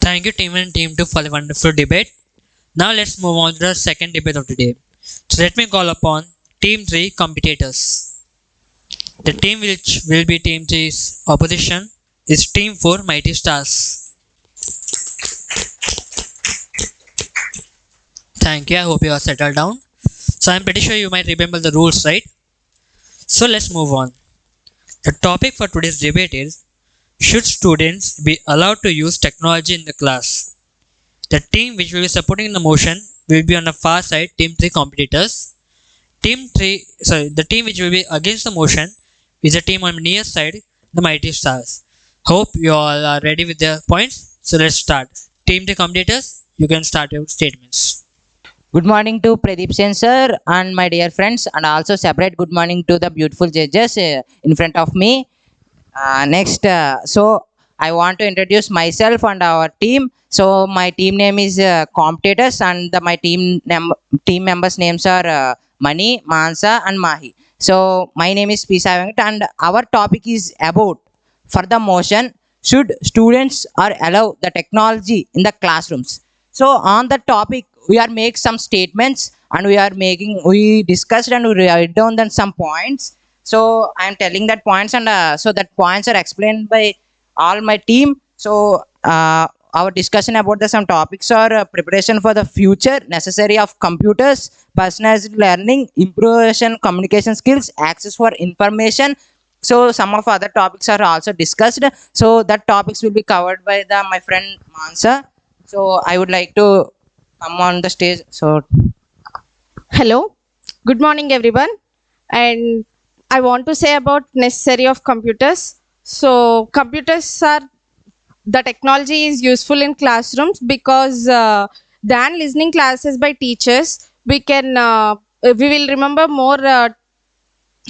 Thank you, team and team 2, for the wonderful debate. Now let's move on to the second debate of the day. So let me call upon Team 3 competitors. The team which will be Team 3's opposition is Team 4 Mighty Stars. Thank you. I hope you are settled down. So I'm pretty sure you might remember the rules, right? So let's move on. The topic for today's debate is: should students be allowed to use technology in the class? The team which will be supporting the motion will be on the far side, Team 3 competitors. The team which will be against the motion is the team on the near side, the Mighty Stars. Hope you all are ready with their points. So let's start. Team 3 competitors, you can start your statements. Good morning to Pradeep Sen sir and my dear friends, and also separate good morning to the beautiful judges in front of me. So I want to introduce myself and our team. So my team name is Competitors, and my team members' names are Mani, Mansa, and Mahi. So my name is Pisa Venkat, and our topic is about for the motion. Should students are allow the technology in the classrooms? So on the topic, we are make some statements, and we discussed and we write down then some points. So I am telling that points, and so that points are explained by all my team. So our discussion about the some topics are preparation for the future, necessary of computers, personalized learning, improvisation, communication skills, access for information. So some of other topics are also discussed. So that topics will be covered by the my friend Mansa. So I would like to come on the stage. So Hello, good morning everyone. And I want to say about necessary of computers. So computers are the technology is useful in classrooms because than listening classes by teachers, we will remember more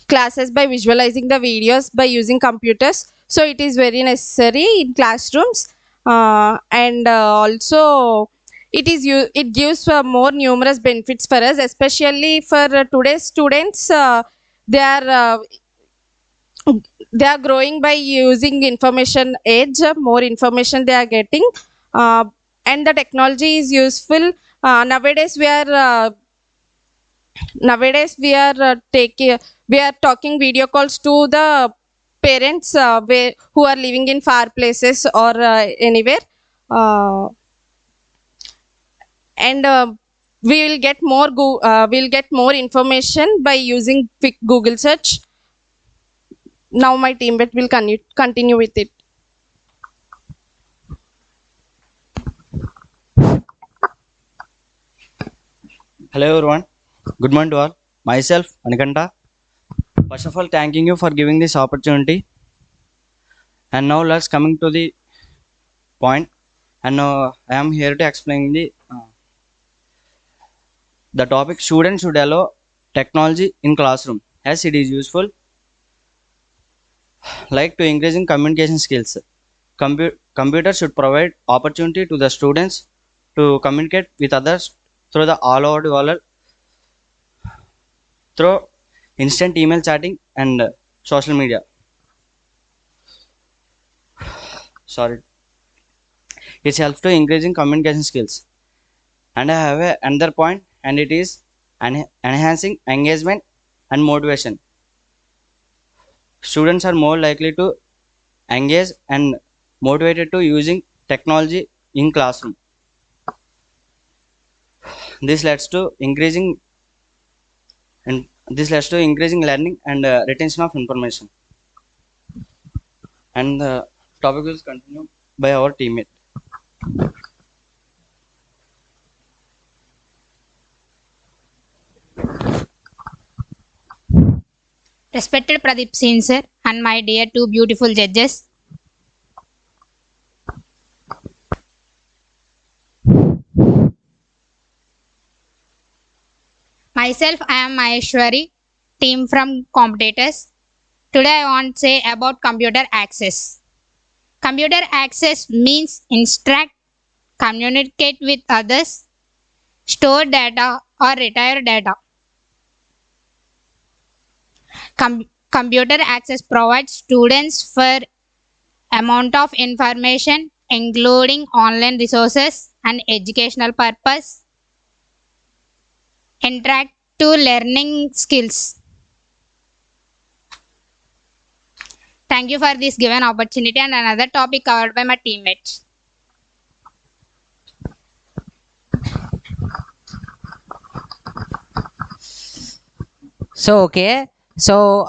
classes by visualizing the videos by using computers. So it is very necessary in classrooms, and also it gives more numerous benefits for us, especially for today's students. They are uh, they are growing by using information age. More information they are getting, uh, and the technology is useful. Nowadays we are taking we are talking video calls to the parents who are living in far places or anywhere, uh, and we'll get more information by using quick Google search. Now my teammate will continue with it. Hello everyone. Good morning to all. Myself Anikanta. First of all, thanking you for giving this opportunity. And now let's coming to the point. And now I am here to explain the topic. Students should allow technology in classroom as it is useful, like to increasing communication skills. Computers should provide opportunity to the students to communicate with others through the all over the world through instant email chatting and social media. Sorry, it helps to increasing communication skills. And I have another point, and it is enhancing engagement and motivation. Students are more likely to engage and motivated to using technology in classroom. This leads to increasing learning and retention of information. And the topic will continue by our teammate. Respected Pradeep Sen sir and my dear two beautiful judges, myself I am Maheshwari, team from competitors. Today I want to say about computer access. Computer access means instruct, communicate with others, store data or retire data. Computer access provides students for amount of information including online resources and educational purpose, interactive learning skills. Thank you for this given opportunity and another topic covered by my teammates. So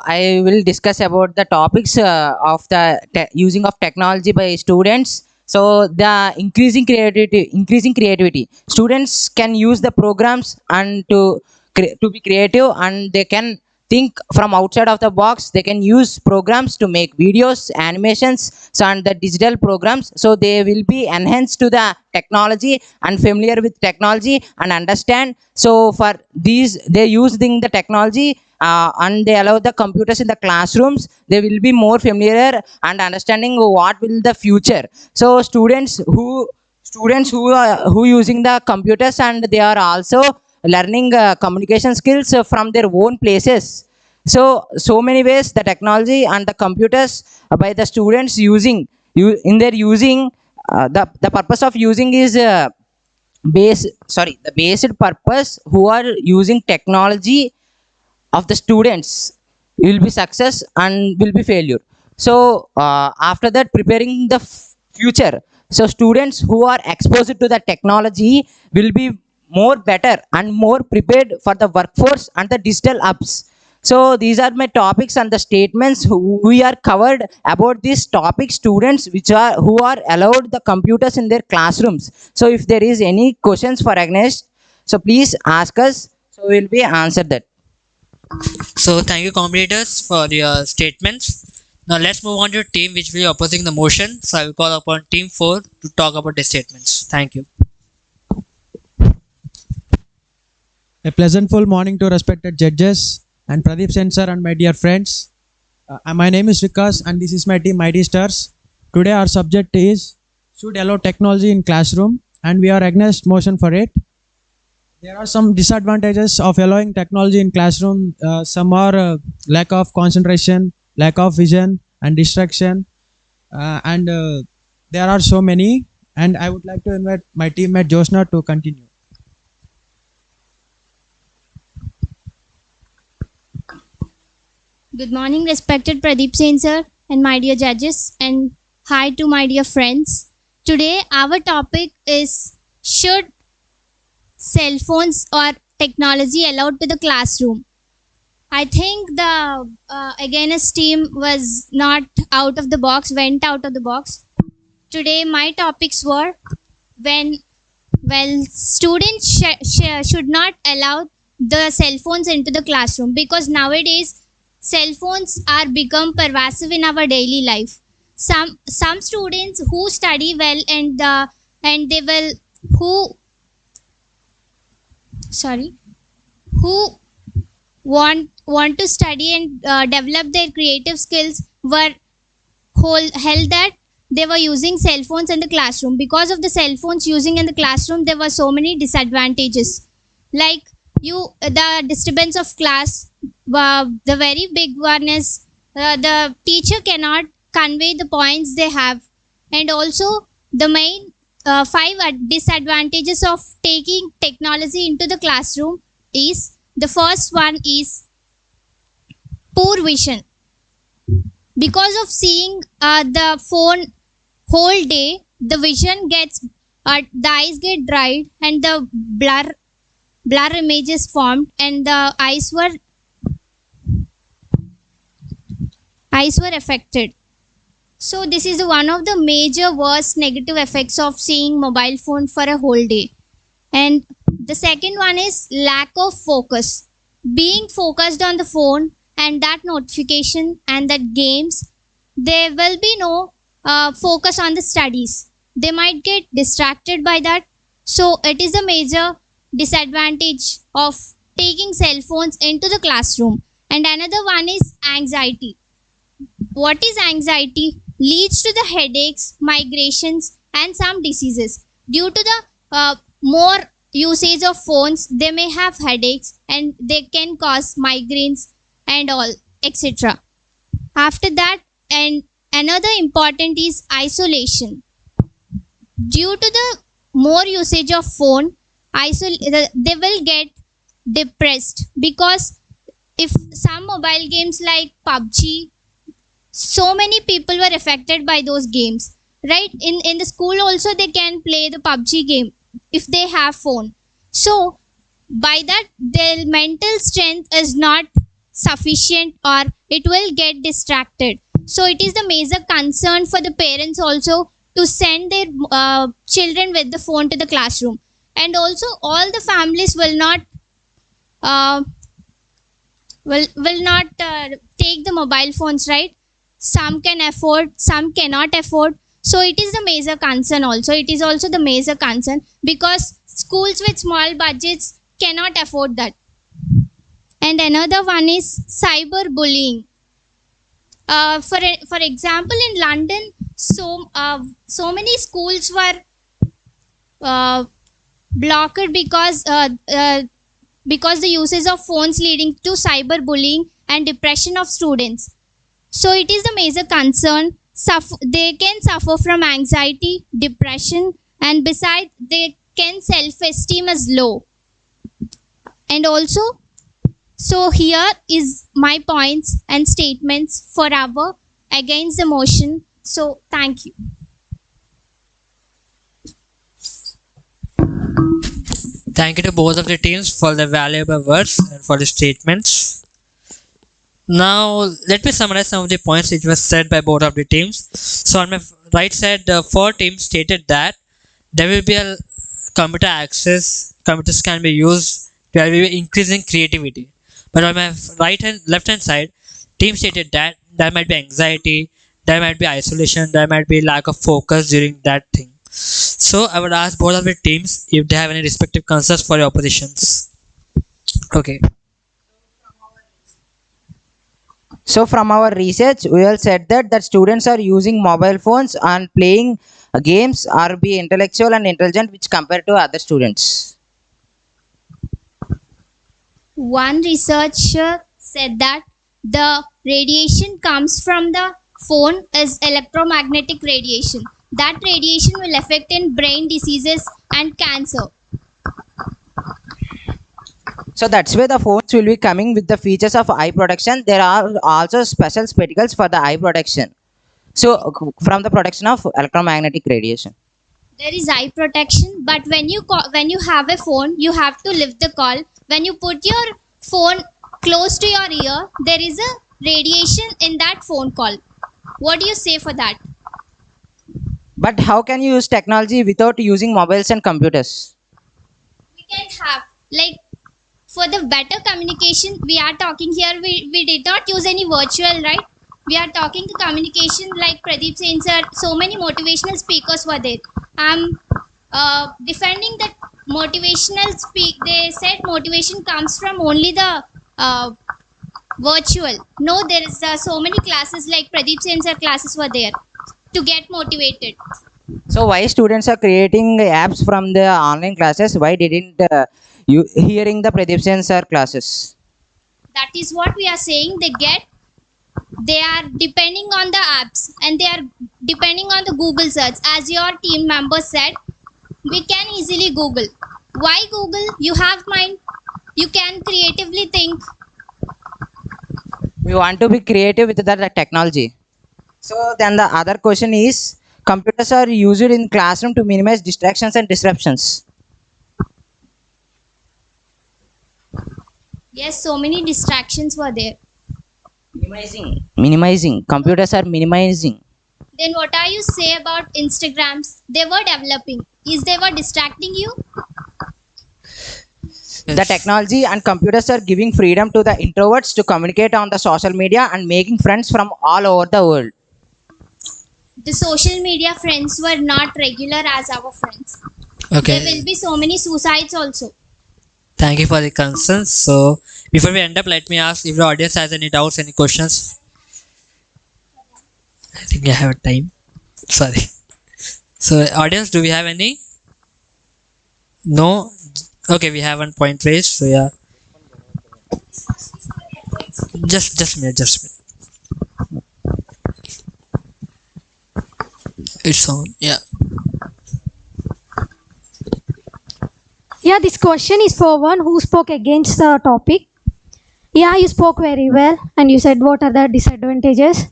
I will discuss about the topics of the using of technology by students. So the increasing creativity. Students can use the programs and to be creative, and they can think from outside of the box. They can use programs to make videos, animations, so and the digital programs. So they will be enhanced to the technology and familiar with technology and understand. So for these, they using the technology, and they allow the computers in the classrooms. They will be more familiar and understanding what will the future. So students who using the computers, and they are also learning communication skills from their own places. So many ways the technology and the computers by the students using you in their using, the purpose of using is the basic purpose who are using technology of the students will be success and will be failure. So after that, preparing the future. So students who are exposed to the technology will be more better and more prepared for the workforce and the digital apps. So these are my topics and the statements we are covered about these topic. Students which are who are allowed the computers in their classrooms. So if there is any questions for Agnes, so please ask us, so we'll be answered that. So thank you, competitors, for your statements. Now let's move on to a team which will be opposing the motion. So I will call upon team 4 to talk about the statements. Thank you. A pleasant full morning to respected judges and Pradeep Sensor and my dear friends. My name is Vikas and this is my team Mighty Stars. Today our subject is should allow technology in classroom, and we are against motion for it. There are some disadvantages of allowing technology in classroom. Some are lack of concentration, lack of vision and distraction, and there are so many, and I would like to invite my teammate Josna to continue. Good morning, respected Pradeep Sen sir and my dear judges, and hi to my dear friends. Today, our topic is should cell phones or technology allowed to the classroom? I think the against team was not out of the box, went out of the box. Today, my topics were when students should not allow the cell phones into the classroom, because nowadays cell phones are become pervasive in our daily life. Some students who study well and they will who sorry who want to study and develop their creative skills were held that they were using cell phones in the classroom. Because of the cell phones using in the classroom, there were so many disadvantages, like the disturbance of class. The very big one is the teacher cannot convey the points they have, and also the main five disadvantages of taking technology into the classroom is: the first one is poor vision. Because of seeing the phone whole day, the vision gets the eyes get dried and the blur images formed, and the eyes were affected. So this is one of the major worst negative effects of seeing mobile phone for a whole day. And the second one is lack of focus. Being focused on the phone and that notification and that games, there will be no focus on the studies. They might get distracted by that. So it is a major disadvantage of taking cell phones into the classroom. And another one is anxiety. What is anxiety? Leads to the headaches, migrations, and some diseases. Due to the more usage of phones, they may have headaches and they can cause migraines and all, etc. After that, and another important is isolation. due to the more usage of phone, they will get depressed, because if some mobile games like PUBG, so many people were affected by those games, right? In the school also they can play the PUBG game if they have phone. So by that their mental strength is not sufficient, or it will get distracted. So it is the major concern for the parents also to send their children with the phone to the classroom. And also all the families will not uh, take the mobile phones, right? Some can afford, some cannot afford. So it is the major concern also. It is also the major concern, because schools with small budgets cannot afford that. And another one is cyber bullying. For example, in London, so many schools were uh, blocked because the usage of phones leading to cyberbullying and depression of students. So it is the major concern. They can suffer from anxiety, depression, and besides, they can self-esteem as low. And also, so here is my points and statements for our against the motion. So thank you. Thank you to both of the teams for the valuable words and for the statements. Now, let me summarize some of the points which were said by both of the teams. So, on my right side, the four teams stated that there will be a computer access, computers can be used to increasing creativity. But on my left hand side, team stated that there might be anxiety, there might be isolation, there might be lack of focus during that thing. So, I would ask both of the teams if they have any respective concerns for your oppositions. Okay. So from our research, we all said that students are using mobile phones and playing games are be intellectual and intelligent which compared to other students. One researcher said that the radiation comes from the phone is electromagnetic radiation. That radiation will affect in brain diseases and cancer. So that's why the phones will be coming with the features of eye protection. There are also special spectacles for the eye protection. So from the protection of electromagnetic radiation. There is eye protection, but when you have a phone, you have to lift the call. When you put your phone close to your ear, there is a radiation in that phone call. What do you say for that? But how can you use technology without using mobiles and computers? We can have, like, for the better communication, we are talking here, we did not use any virtual, right? We are talking the communication like Pradeep Sen sir, so many motivational speakers were there. I'm defending that motivational speak. They said motivation comes from only the virtual. No, there is so many classes like Pradeep Sen sir classes were there to get motivated. So why students are creating apps from the online classes? Why didn't you hearing the Pradeep Sen sir classes? That is what we are saying. They are depending on the apps and they are depending on the Google search. As your team member said, we can easily Google. Why Google? You have mind. You can creatively think. We want to be creative with the technology. So then the other question is, computers are used in classroom to minimize distractions and disruptions. Yes, so many distractions were there. Minimizing. Computers are minimizing. Then what are you say about Instagrams? They were developing. Is they were distracting you? The technology and computers are giving freedom to the introverts to communicate on the social media and making friends from all over the world. The social media friends were not regular as our friends. Okay. There will be so many suicides also. Thank you for the concerns. So, before we end up, let me ask if the audience has any doubts, any questions. I think I have time. Sorry. So, audience, do we have any? No. Okay, we have one point raised. So, yeah. Just a minute. It's on. Yeah. Yeah, this question is for one who spoke against the topic. Yeah, you spoke very well and you said what are the disadvantages.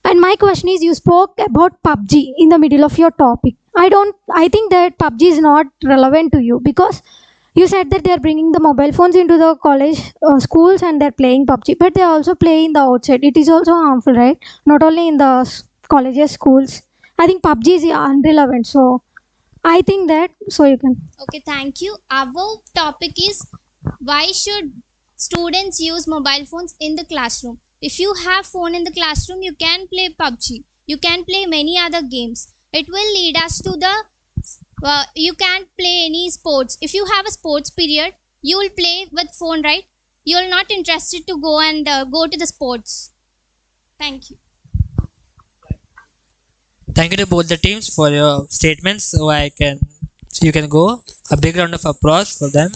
And my question is you spoke about PUBG in the middle of your topic. I think that PUBG is not relevant to you because you said that they are bringing the mobile phones into the college schools and they're playing PUBG, but they also play in the outside. It is also harmful, right? Not only in the colleges, schools. I think PUBG is irrelevant. So I think that so you can. Okay, thank you. Our topic is why should students use mobile phones in the classroom? If you have phone in the classroom, you can play PUBG. You can play many other games. It will lead us to the you can't play any sports. If you have a sports period, you will play with phone, right? You're not interested to go and go to the sports. Thank you. Thank you to both the teams for your statements. So you can go a big round of applause for them.